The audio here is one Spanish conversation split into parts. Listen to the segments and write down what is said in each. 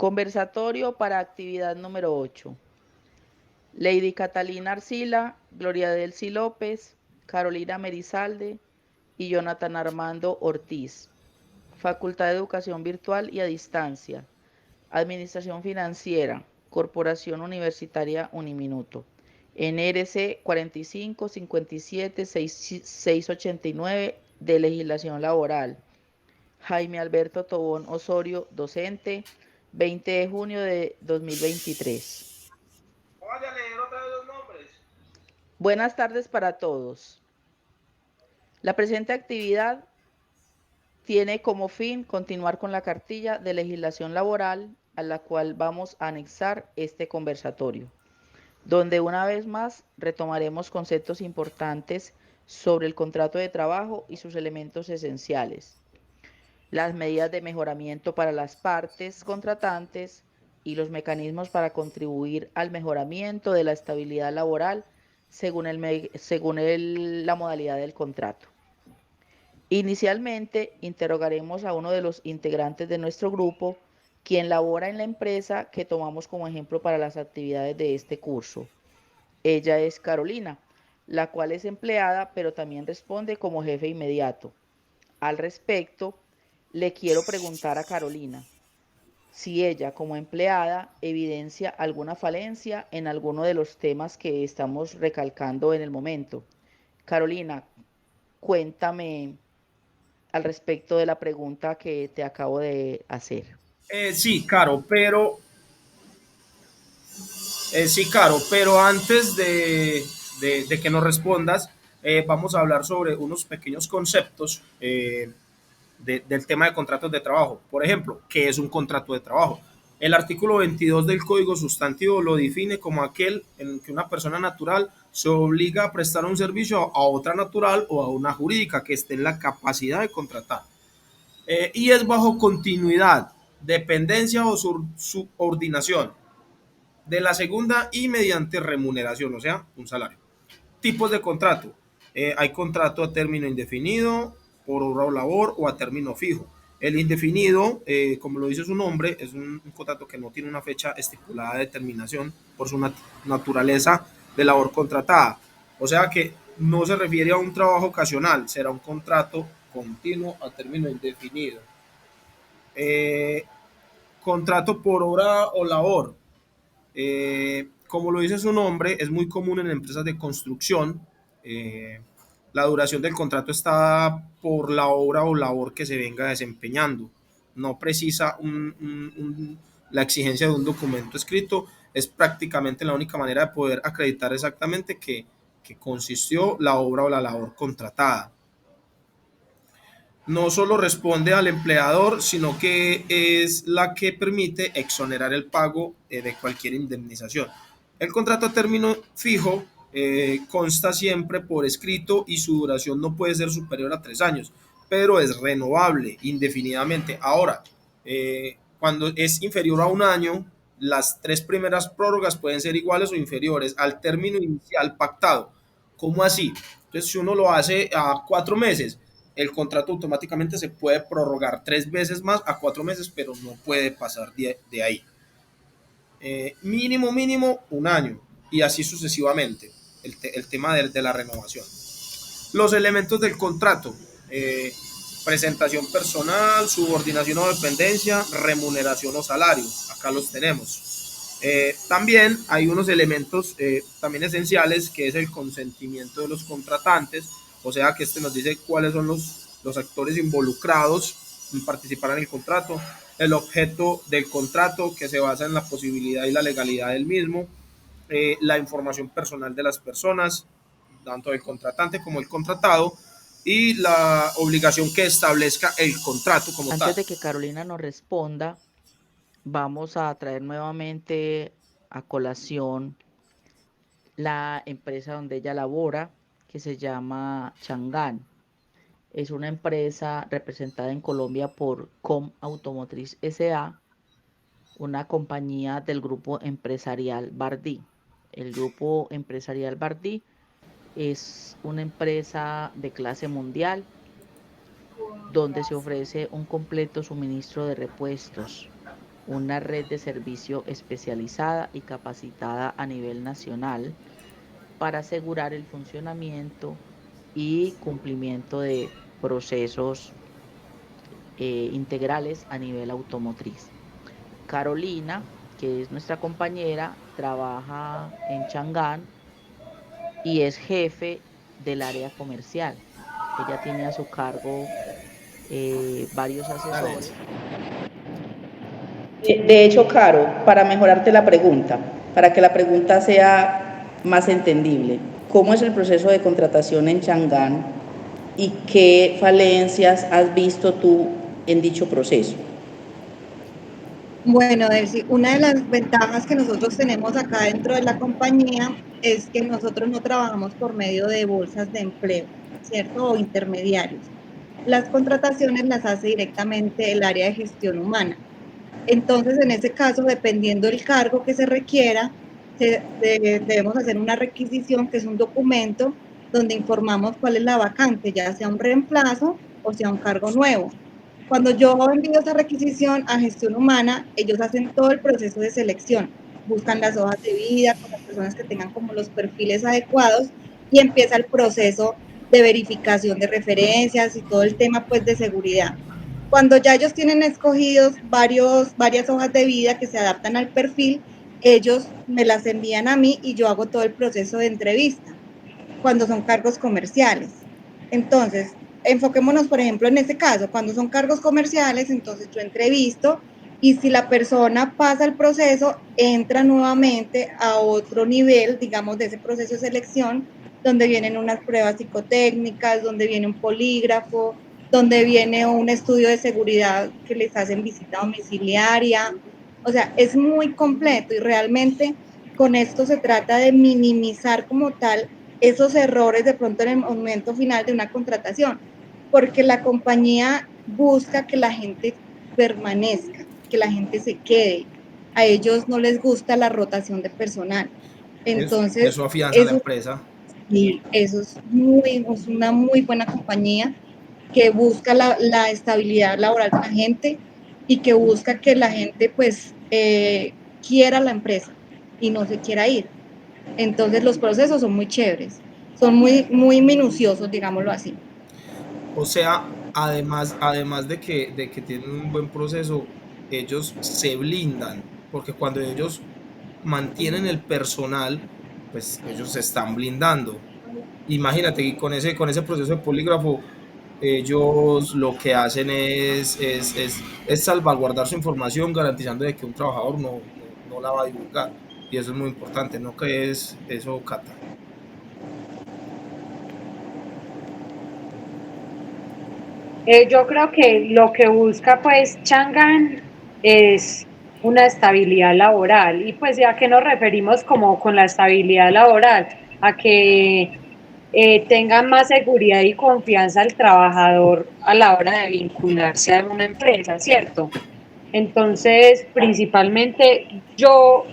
Conversatorio para actividad número 8. Lady Catalina Arcila, Gloria Delcy López, Carolina Merizalde y Jonathan Armando Ortiz. Facultad de Educación Virtual y a Distancia. Administración Financiera. Corporación Universitaria Uniminuto. NRC 45 57 689 de Legislación Laboral. Jaime Alberto Tobón Osorio, docente, 20 de junio de 2023. Vaya a leer otra vez los nombres. Buenas tardes para todos. La presente actividad tiene como fin continuar con la cartilla de legislación laboral a la cual vamos a anexar este conversatorio, donde una vez más retomaremos conceptos importantes sobre el contrato de trabajo y sus elementos esenciales, las medidas de mejoramiento para las partes contratantes y los mecanismos para contribuir al mejoramiento de la estabilidad laboral según la modalidad del contrato. Inicialmente, interrogaremos a uno de los integrantes de nuestro grupo, quien labora en la empresa que tomamos como ejemplo para las actividades de este curso. Ella es Carolina, la cual es empleada, pero también responde como jefe inmediato. Al respecto, le quiero preguntar a Carolina si ella, como empleada, evidencia alguna falencia en alguno de los temas que estamos recalcando en el momento. Carolina, cuéntame al respecto de la pregunta que te acabo de hacer. Sí, Caro, pero antes de que nos respondas, vamos a hablar sobre unos pequeños conceptos del tema de contratos de trabajo. Por ejemplo, ¿qué es un contrato de trabajo? El artículo 22 del Código Sustantivo lo define como aquel en que una persona natural se obliga a prestar un servicio a otra natural o a una jurídica que esté en la capacidad de contratar. Y es bajo continuidad, dependencia o subordinación de la segunda y mediante remuneración, o sea, un salario. Tipos de contrato. Hay contrato a término indefinido, por obra o labor o a término fijo. El indefinido, como lo dice su nombre, es un contrato que no tiene una fecha estipulada de terminación por su naturaleza de labor contratada. O sea que no se refiere a un trabajo ocasional, será un contrato continuo a término indefinido. Eh, Contrato por obra o labor. Como lo dice su nombre, es muy común en empresas de construcción. Eh, la duración del contrato está por la obra o labor que se venga desempeñando. No precisa la exigencia de un documento escrito. Es prácticamente la única manera de poder acreditar exactamente que consistió la obra o la labor contratada. No solo responde al empleador, sino que es la que permite exonerar el pago de cualquier indemnización. El contrato a término fijo consta siempre por escrito y su duración no puede ser superior a 3 años, pero es renovable indefinidamente. Ahora, cuando es inferior a un año, las 3 primeras prórrogas pueden ser iguales o inferiores al término inicial pactado. ¿Cómo así? Entonces, si uno lo hace a 4 meses, el contrato automáticamente se puede prorrogar 3 veces más a 4 meses, pero no puede pasar de ahí. Mínimo un año y así sucesivamente. El tema de la renovación. Los elementos del contrato. Presentación personal, subordinación o dependencia, remuneración o salario. Acá los tenemos. También hay unos elementos también esenciales, que es el consentimiento de los contratantes, o sea que este nos dice cuáles son los actores involucrados en participar en el contrato, el objeto del contrato, que se basa en la posibilidad y la legalidad del mismo, la información personal de las personas, tanto del contratante como el contratado, y la obligación que establezca el contrato como Antes tal. de que Carolina nos responda, vamos a traer nuevamente a colación la empresa donde ella labora, que se llama Changán. Es una empresa representada en Colombia por Com Automotriz S.A., una compañía del grupo empresarial Bardí. El grupo empresarial Bardí es una empresa de clase mundial donde se ofrece un completo suministro de repuestos. una red de servicio especializada y capacitada a nivel nacional para asegurar el funcionamiento y cumplimiento de procesos integrales a nivel automotriz. Carolina, que es nuestra compañera, trabaja en Changán y es jefe del área comercial. Ella tiene a su cargo varios Dale. asesores. De hecho, Caro, para mejorarte la pregunta, para que la pregunta sea más entendible, ¿cómo es el proceso de contratación en Changán y qué falencias has visto tú en dicho proceso? Bueno, Delcy, una de las ventajas que nosotros tenemos acá dentro de la compañía es que nosotros no trabajamos por medio de bolsas de empleo, ¿cierto? O intermediarios. Las contrataciones las hace directamente el área de gestión humana. Entonces, en ese caso, dependiendo del cargo que se requiera, debemos hacer una requisición, que es un documento donde informamos cuál es la vacante, ya sea un reemplazo o sea un cargo nuevo. Cuando yo envío esa requisición a gestión humana, ellos hacen todo el proceso de selección, buscan las hojas de vida con las personas que tengan como los perfiles adecuados y empieza el proceso de verificación de referencias y todo el tema pues de seguridad. Cuando ya ellos tienen escogidos varias hojas de vida que se adaptan al perfil, ellos me las envían a mí y yo hago todo el proceso de entrevista cuando son cargos comerciales. Entonces, enfoquémonos, por ejemplo, en este caso, cuando son cargos comerciales, entonces yo entrevisto y si la persona pasa el proceso, entra nuevamente a otro nivel, digamos, de ese proceso de selección, donde vienen unas pruebas psicotécnicas, donde viene un polígrafo, donde viene un estudio de seguridad que les hacen visita domiciliaria. O sea, es muy completo y realmente con esto se trata de minimizar como tal esos errores de pronto en el momento final de una contratación, porque la compañía busca que la gente permanezca, que la gente se quede. A ellos no les gusta la rotación de personal. Entonces, Eso afianza la eso, empresa. y eso es una muy buena compañía que busca la estabilidad laboral de la gente y que busca que la gente pues quiera la empresa y no se quiera ir. Entonces los procesos son muy chéveres, son muy minuciosos, digámoslo así. O sea, además de que tienen un buen proceso, ellos se blindan, porque cuando ellos mantienen el personal, pues ellos se están blindando. Imagínate que con ese proceso de polígrafo, ellos lo que hacen es salvaguardar su información, garantizando de que un trabajador no la va a divulgar. Y eso es muy importante, ¿no crees eso, Cata? Yo creo que lo que busca pues Chang'an es una estabilidad laboral y pues ya que nos referimos como con la estabilidad laboral a que tengan más seguridad y confianza al trabajador a la hora de vincularse a una empresa, ¿cierto? Entonces, principalmente yo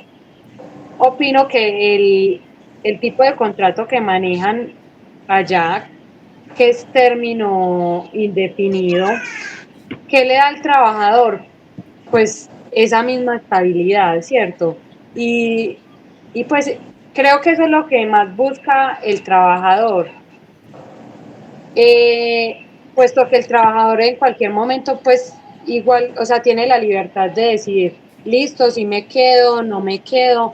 opino que el tipo de contrato que manejan allá, que es término indefinido, ¿qué le da al trabajador? Pues esa misma estabilidad, ¿cierto? Y pues creo que eso es lo que más busca el trabajador, puesto que el trabajador en cualquier momento, pues igual, o sea, tiene la libertad de decidir, listo, si me quedo, no me quedo.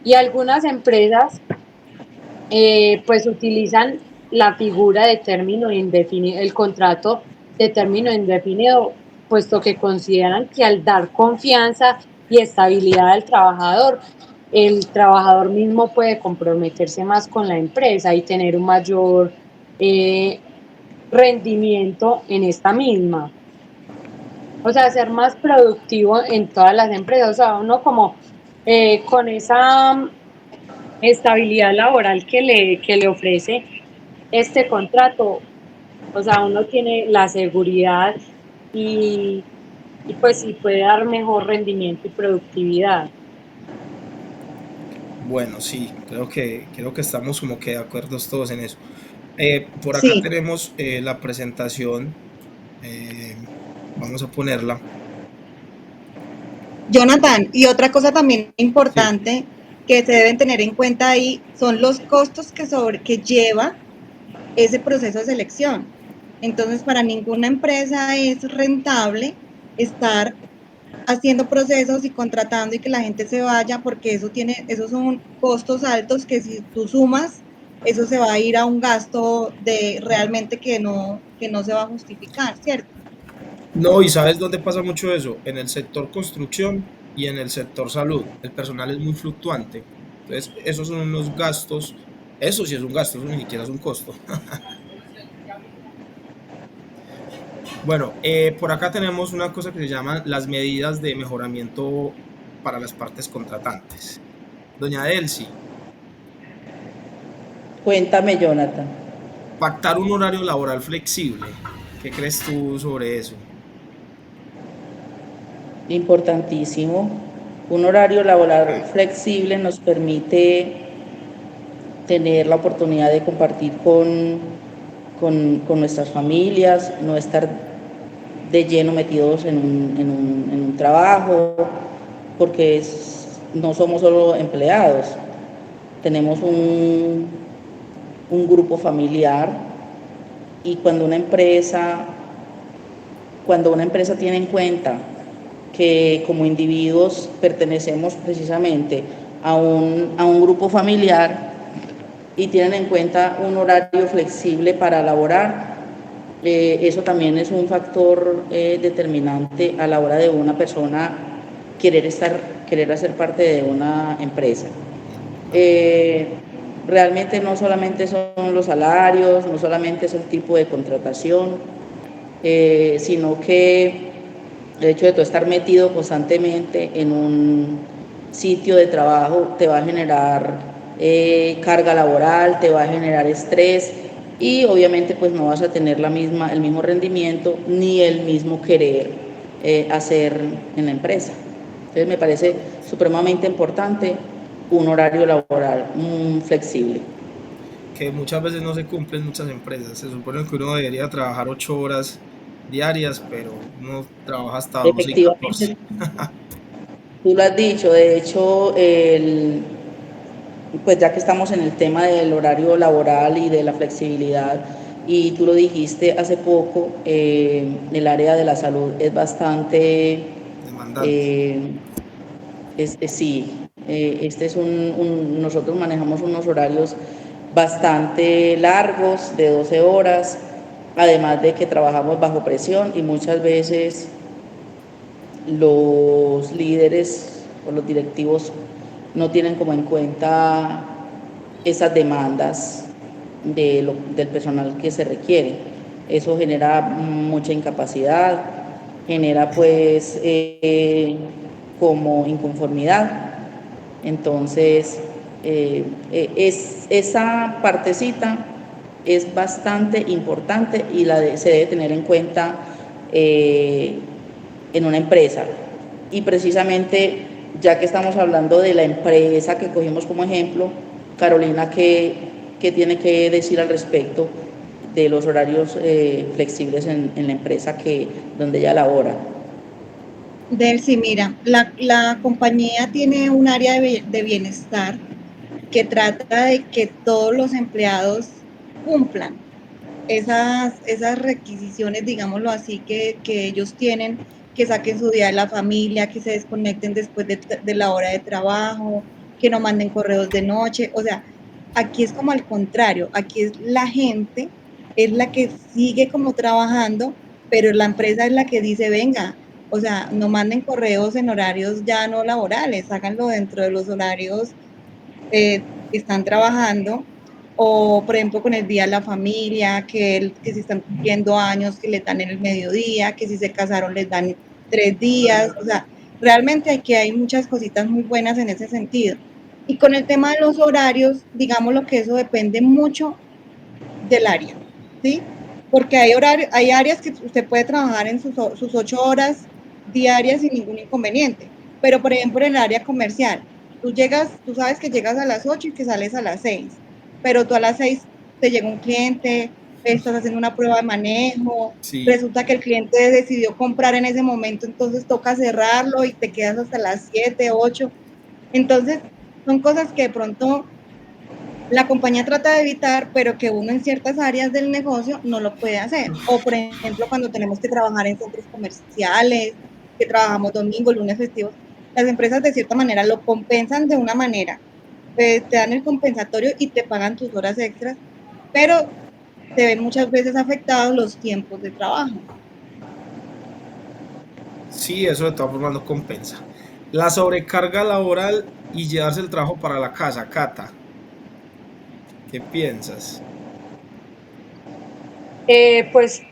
Y algunas empresas pues utilizan la figura de término indefinido, el contrato de término indefinido, puesto que consideran que al dar confianza y estabilidad al trabajador, el trabajador mismo puede comprometerse más con la empresa y tener un mayor eh, rendimiento en esta misma. O sea, ser más productivo en todas las empresas. O sea, uno como con esa estabilidad laboral que le ofrece este contrato, o sea, uno tiene la seguridad y, y pues sí puede dar mejor rendimiento y productividad. Bueno, sí, creo que estamos como que de acuerdo todos en eso. Por acá Sí, tenemos la presentación, eh, vamos a ponerla. Jonathan, y otra cosa también Sí. importante que se deben tener en cuenta ahí son los costos que lleva ese proceso de selección. Entonces, para ninguna empresa es rentable estar haciendo procesos y contratando y que la gente se vaya porque esos son costos altos que si tú sumas, eso se va a ir a un gasto de realmente que no se va a justificar, ¿cierto? No, y ¿sabes dónde pasa mucho eso? En el sector construcción y en el sector salud. El personal es muy fluctuante. Entonces, esos son unos gastos. Eso sí es un gasto, eso ni siquiera es un costo. Bueno, por acá tenemos una cosa que se llama las medidas de mejoramiento para las partes contratantes. Doña Delcy, Cuéntame, Jonathan. pactar un horario laboral flexible. ¿Qué crees tú sobre eso? Importantísimo. Un horario laboral flexible nos permite tener la oportunidad de compartir con nuestras familias, no estar de lleno metidos en un trabajo, porque no somos solo empleados, tenemos un grupo familiar y cuando una empresa tiene en cuenta que como individuos pertenecemos precisamente a un grupo familiar y tienen en cuenta un horario flexible para laborar, eso también es un factor determinante a la hora de una persona querer hacer parte de una empresa. Eh, Realmente no solamente son los salarios, no solamente es el tipo de contratación, sino que el hecho de tú estar metido constantemente en un sitio de trabajo te va a generar carga laboral, te va a generar estrés y obviamente pues no vas a tener el mismo rendimiento ni el mismo querer hacer en la empresa. Entonces me parece supremamente importante un horario laboral flexible. Que muchas veces no se cumple en muchas empresas. Se supone que uno debería trabajar 8 horas diarias, pero uno trabaja hasta 12 y 14. Efectivamente, tú lo has dicho, de hecho, pues ya que estamos en el tema del horario laboral y de la flexibilidad, y tú lo dijiste hace poco, el área de la salud es bastante, Demandante. eh, sí, este es nosotros manejamos unos horarios bastante largos, de 12 horas, además de que trabajamos bajo presión y muchas veces los líderes o los directivos no tienen como en cuenta esas demandas del personal que se requiere. Eso genera mucha incapacidad, genera pues como inconformidad. Entonces, esa partecita es bastante importante y se debe tener en cuenta en una empresa. Y precisamente, ya que estamos hablando de la empresa que cogimos como ejemplo, Carolina, ¿qué tiene que decir al respecto de los horarios flexibles en la empresa donde ella labora? Delcy, mira, la compañía tiene un área de bienestar que trata de que todos los empleados cumplan esas requisiciones, digámoslo así, que ellos tienen, que saquen su día de la familia, que se desconecten después de la hora de trabajo, que no manden correos de noche. O sea, aquí es como al contrario, aquí es la gente, es la que sigue como trabajando, pero la empresa es la que dice, venga, o sea, no manden correos en horarios ya no laborales, háganlo dentro de los horarios que están trabajando, o por ejemplo con el Día de la Familia, que si están cumpliendo años, que les dan en el mediodía, que si se casaron les dan 3 días, o sea, realmente aquí hay muchas cositas muy buenas en ese sentido. Y con el tema de los horarios, digamos lo que eso depende mucho del área, ¿sí? Porque hay áreas que usted puede trabajar en sus 8 horas diarias sin ningún inconveniente, pero por ejemplo en el área comercial, tú sabes que llegas a las 8 y que sales a las 6, pero tú a las 6 te llega un cliente, estás haciendo una prueba de manejo, Sí, resulta que el cliente decidió comprar en ese momento, entonces toca cerrarlo y te quedas hasta las 7, 8. Entonces, son cosas que de pronto la compañía trata de evitar, pero que uno en ciertas áreas del negocio no lo puede hacer. O, por ejemplo, cuando tenemos que trabajar en centros comerciales, que trabajamos domingo, lunes festivos, las empresas de cierta manera lo compensan de una manera. Pues te dan el compensatorio y te pagan tus horas extras, pero se ven muchas veces afectados los tiempos de trabajo. sí, eso de todas formas no compensa. La sobrecarga laboral y llevarse el trabajo para la casa, Cata, ¿qué piensas? Pues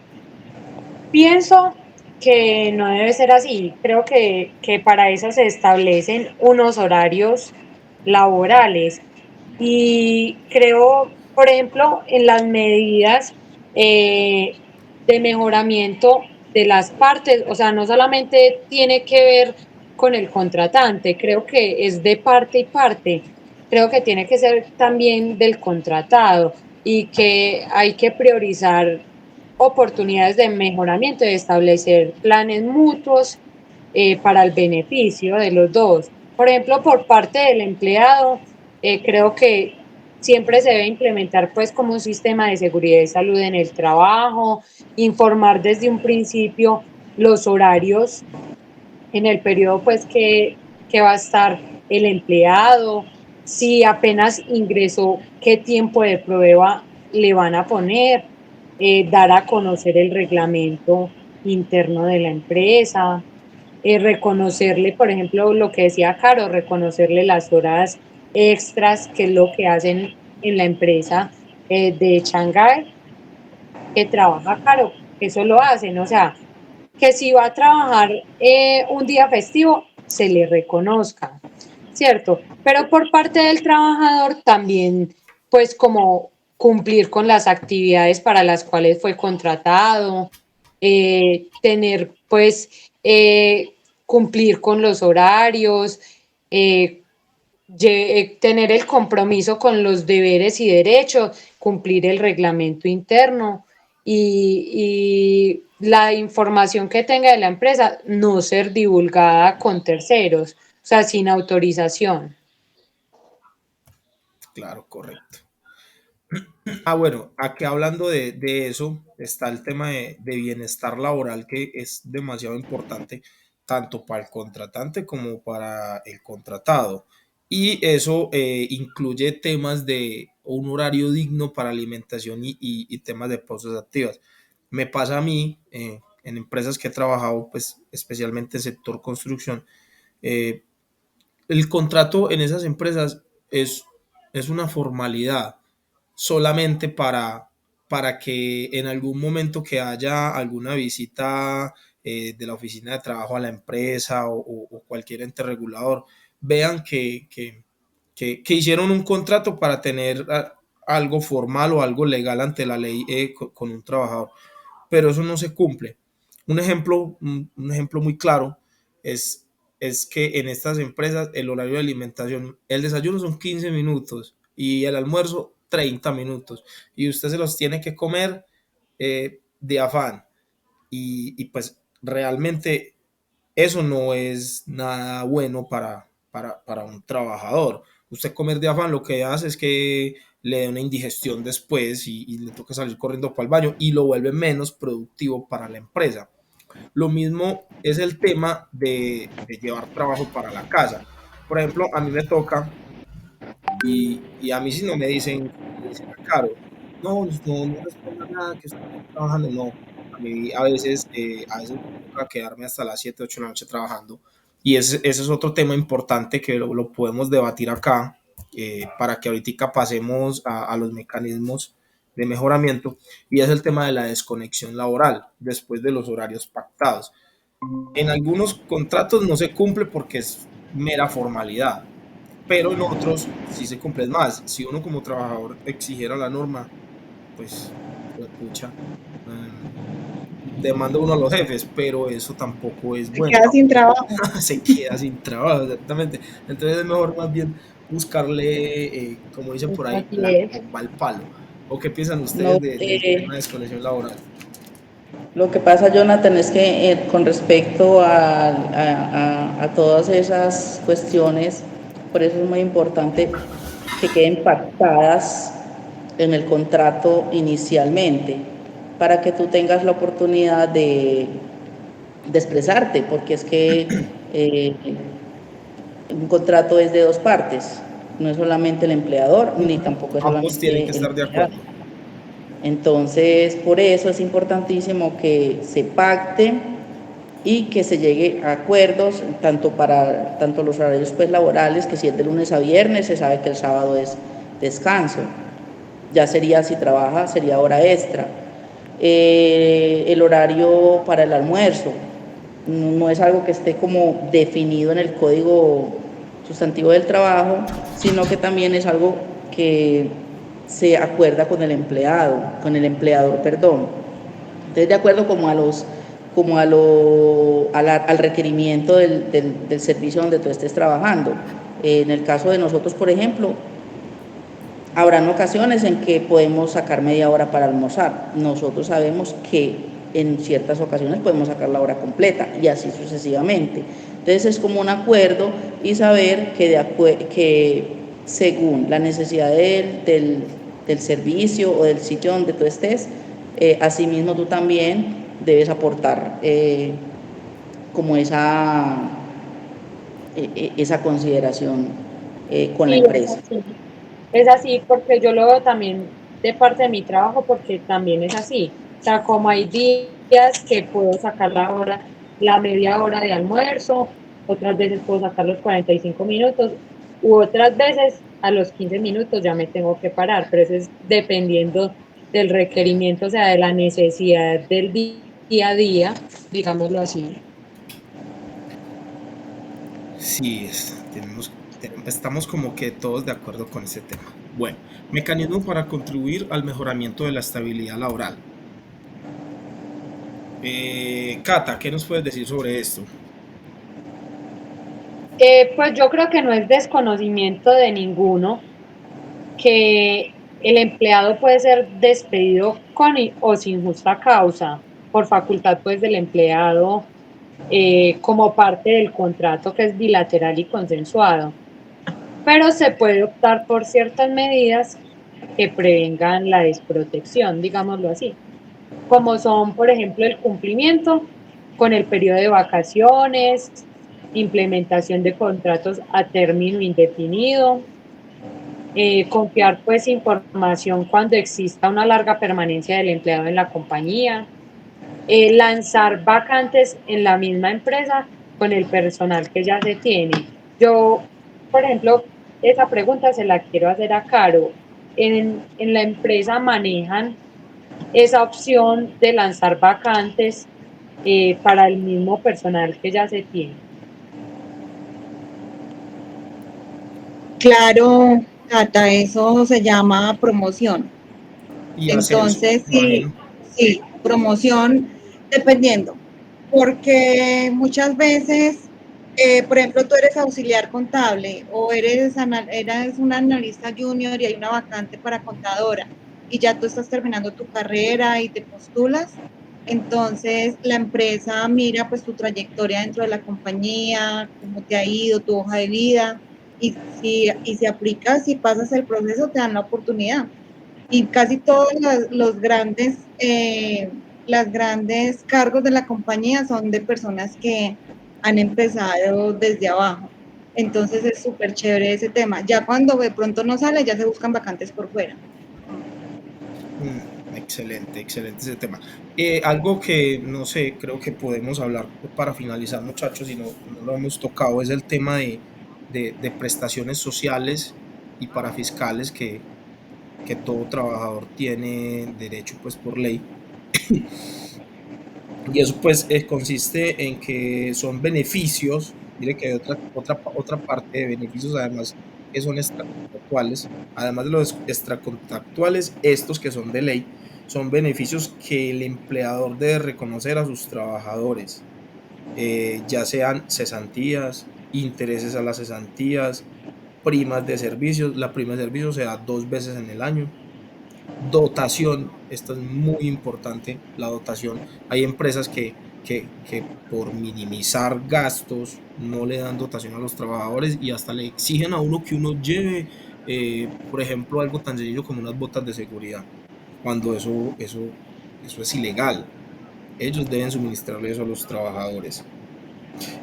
pienso que no debe ser así. Creo que para eso se establecen unos horarios laborales y creo, por ejemplo, en las medidas de mejoramiento de las partes, o sea, no solamente tiene que ver con el contratante, creo que es de parte y parte, creo que tiene que ser también del contratado y que hay que priorizar oportunidades de mejoramiento y de establecer planes mutuos para el beneficio de los dos. Por ejemplo, por parte del empleado, creo que siempre se debe implementar pues como un sistema de seguridad y salud en el trabajo, informar desde un principio los horarios en el periodo pues que va a estar el empleado, si apenas ingresó, qué tiempo de prueba le van a poner, dar a conocer el reglamento interno de la empresa, reconocerle, por ejemplo, lo que decía Caro, reconocerle las horas extras, que es lo que hacen en la empresa de Shanghái, que trabaja Caro, eso lo hacen, o sea, que si va a trabajar un día festivo, se le reconozca, ¿cierto? Pero por parte del trabajador también, pues como cumplir con las actividades para las cuales fue contratado, tener pues cumplir con los horarios, eh, tener el compromiso con los deberes y derechos, cumplir el reglamento interno y la información que tenga de la empresa no ser divulgada con terceros, o sea, sin autorización. Claro, correcto. Bueno, aquí hablando de eso, está el tema de bienestar laboral que es demasiado importante tanto para el contratante como para el contratado. Y eso incluye temas de un horario digno para alimentación y temas de pausas activas. Me pasa a mí, en empresas que he trabajado, pues especialmente en sector construcción, eh, el contrato en esas empresas es una formalidad solamente para que en algún momento que haya alguna visita de la oficina de trabajo a la empresa o cualquier ente regulador, vean que hicieron un contrato para tener algo formal o algo legal ante la ley con un trabajador, pero eso no se cumple. Un ejemplo muy claro es, es que en estas empresas el horario de alimentación, el desayuno son 15 minutos y el almuerzo 30 minutos y usted se los tiene que comer de afán y pues realmente eso no es nada bueno para un trabajador. Usted comer de afán lo que hace es que le dé una indigestión después y le toca salir corriendo para el baño y lo vuelve menos productivo para la empresa. Lo mismo es el tema de llevar trabajo para la casa. Por ejemplo, a mí me toca y a mí si no me dicen Caro, no responda nada, que estoy trabajando, no. A veces me toca quedarme hasta las 7 8 de la noche trabajando. Y ese es otro tema importante que lo podemos debatir acá, para que ahorita pasemos a los mecanismos de mejoramiento, y es el tema de la desconexión laboral después de los horarios pactados. En algunos contratos no se cumple porque es mera formalidad, pero en otros sí se cumple más. Si uno como trabajador exigiera la norma, pues, pucha, demanda uno a los jefes, pero eso tampoco es Se bueno. queda sin trabajo. Se queda sin trabajo, exactamente. Entonces es mejor más bien buscarle, como dicen por ahí, Así la es. comba al palo. ¿O qué piensan No, ustedes del tema de desconexión laboral? lo que pasa, Jonathan, es que con respecto a todas esas cuestiones, por eso es muy importante que queden pactadas en el contrato inicialmente, para que tú tengas la oportunidad de expresarte, porque es que un contrato es de dos partes, no es solamente el empleador, ni tampoco es Ambos tienen que solamente el estar de empleado. acuerdo. Entonces, por eso es importantísimo que se pacte y que se llegue a acuerdos, tanto los horarios pues, laborales, que si es de lunes a viernes, se sabe que el sábado es descanso. Ya sería, si trabaja, sería hora extra. El horario para el almuerzo no es algo que esté como definido en el código sustantivo del trabajo, sino que también es algo que se acuerda con el empleado, con el empleador, perdón. Entonces, de acuerdo como a los como al requerimiento del servicio donde tú estés trabajando. En el caso de nosotros, por ejemplo, habrán ocasiones en que podemos sacar media hora para almorzar. Nosotros sabemos que en ciertas ocasiones podemos sacar la hora completa y así sucesivamente. Entonces es como un acuerdo y saber que según la necesidad del servicio o del sitio donde tú estés, asimismo tú también debes aportar como esa consideración con la Sí, empresa. es así porque yo lo veo también de parte de mi trabajo porque también es así. O sea, como hay días que puedo sacar la media hora de almuerzo, otras veces puedo sacar los 45 minutos, u otras veces a los 15 minutos ya me tengo que parar, pero eso es dependiendo del requerimiento, o sea, de la necesidad del día a día, digámoslo así. Sí, estamos como que todos de acuerdo con ese tema. Bueno, mecanismo para contribuir al mejoramiento de la estabilidad laboral. Cata, ¿qué nos puedes decir sobre esto? Pues yo creo que no es desconocimiento de ninguno que el empleado puede ser despedido con o sin justa causa por facultad pues del empleado como parte del contrato que es bilateral y consensuado. Pero se puede optar por ciertas medidas que prevengan la desprotección, digámoslo así, como son, por ejemplo, el cumplimiento con el periodo de vacaciones, implementación de contratos a término indefinido, confiar pues información cuando exista una larga permanencia del empleado en la compañía, lanzar vacantes en la misma empresa con el personal que ya se tiene. Yo, por ejemplo, esa pregunta se la quiero hacer a Caro. En la empresa manejan esa opción de lanzar vacantes para el mismo personal que ya se tiene. Claro, Cata, eso se llama promoción. Y ascenso, Entonces, sí, imagino. sí, promoción dependiendo, porque muchas veces, por ejemplo, tú eres auxiliar contable o eres un analista junior y hay una vacante para contadora y ya tú estás terminando tu carrera y te postulas, entonces la empresa mira pues tu trayectoria dentro de la compañía, cómo te ha ido, tu hoja de vida y si aplicas y pasas el proceso te dan la oportunidad y casi todos las grandes cargos de la compañía son de personas que han empezado desde abajo. Entonces es súper chévere ese tema. Ya cuando de pronto no sale, ya se buscan vacantes por fuera. Excelente, excelente ese tema. Algo que no sé, creo que podemos hablar para finalizar, muchachos, y no lo hemos tocado, es el tema de prestaciones sociales y parafiscales que todo trabajador tiene derecho pues por ley. Y eso pues consiste en que son beneficios, mire que hay otra parte de beneficios además que son extracontractuales, además de los extracontractuales, estos que son de ley, son beneficios que el empleador debe reconocer a sus trabajadores, ya sean cesantías, intereses a las cesantías, primas de servicios. La prima de servicios se da 2 veces en el año, Dotación, esto es muy importante, la dotación. Hay empresas que por minimizar gastos no le dan dotación a los trabajadores y hasta le exigen a uno que uno lleve, por ejemplo, algo tan sencillo como unas botas de seguridad, cuando eso es ilegal. Ellos deben suministrarle eso a los trabajadores.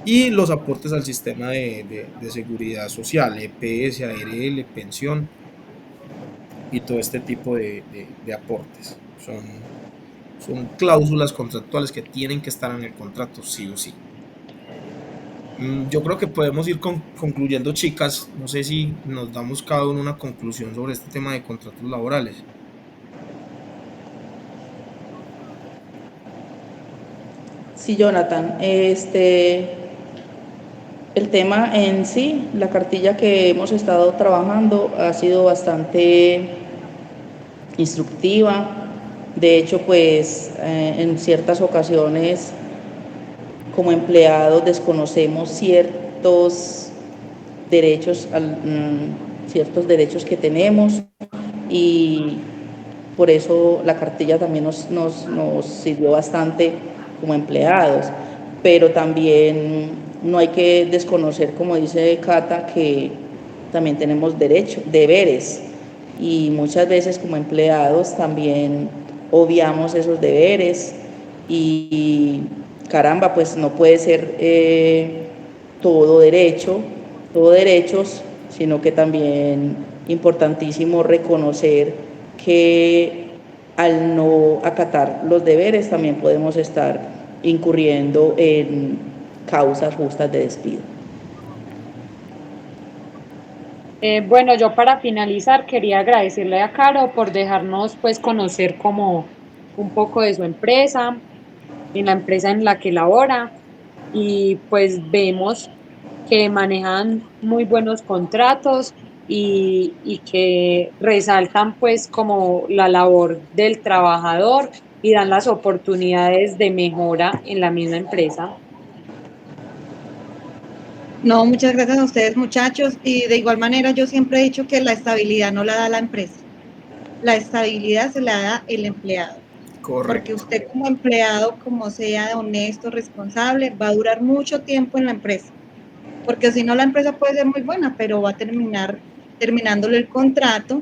Y los aportes al sistema de seguridad social, EPS, ARL, pensión y todo este tipo de aportes. Son cláusulas contractuales que tienen que estar en el contrato, sí o sí. Yo creo que podemos ir concluyendo, chicas. No sé si nos damos cada uno una conclusión sobre este tema de contratos laborales. Sí, Jonathan, el tema en sí, la cartilla que hemos estado trabajando ha sido bastante instructiva. De hecho, pues en ciertas ocasiones como empleados desconocemos ciertos derechos que tenemos, y por eso la cartilla también nos sirvió bastante como empleados. Pero también no hay que desconocer, como dice Cata, que también tenemos deberes, y muchas veces como empleados también obviamos esos deberes, y caramba, pues no puede ser todo derecho, todo derechos, sino que también importantísimo reconocer que al no acatar los deberes también podemos estar incurriendo en causas justas de despido. Bueno, yo para finalizar quería agradecerle a Caro por dejarnos pues conocer como un poco de su empresa, en la empresa en la que labora, y pues vemos que manejan muy buenos contratos y que resaltan pues como la labor del trabajador y dan las oportunidades de mejora en la misma empresa. No, muchas gracias a ustedes, muchachos. Y de igual manera, yo siempre he dicho que la estabilidad no la da la empresa. La estabilidad se la da el empleado. Porque Correcto. usted como empleado, como sea honesto, responsable, va a durar mucho tiempo en la empresa. Porque si no, la empresa puede ser muy buena, pero va a terminar terminándole el contrato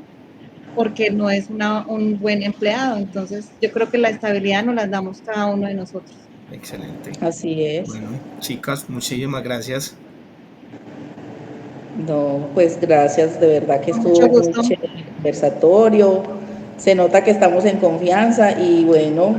porque no es un buen empleado. Entonces, yo creo que la estabilidad nos la damos cada uno de nosotros. Excelente. Así es. Bueno, chicas, muchísimas gracias. No, pues gracias, de verdad que Con mucho estuvo muy gusto. chévere el conversatorio. Se nota que estamos en confianza y bueno,